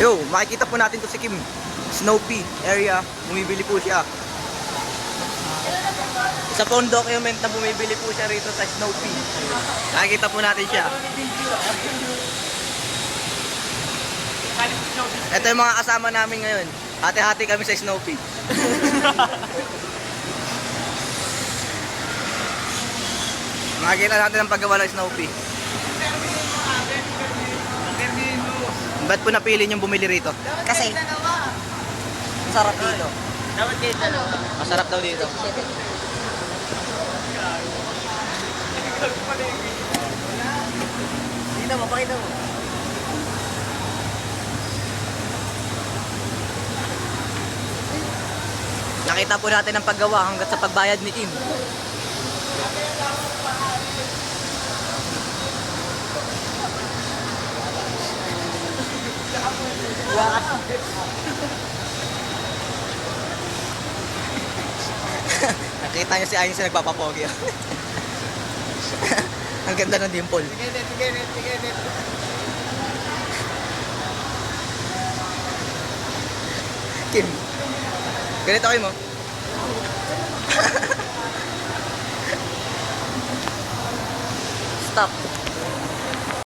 Yo, makikita po natin to si Kim. Snoopy area, bumibili po siya. Isa pong document na bumibili po siya rito sa Snoopy. Nakikita po natin siya. Ito yung mga kasama namin ngayon. Hati-hati kami sa Snoopy. Makikita natin ang paggawa ng Snoopy. Ba't po napili niyong bumili rito? Kasi, masarap dito. Dapat kayo dalawa. Masarap daw dito. Pakita mo, pakita mo. Nakita po natin ang paggawa hanggat sa pagbayad ni Kim. Nakita niyo si Ayon sa nagpapapogi. Ang ganda ng dimple. Sige, net. Kim. Ganito kayo mo. Stop.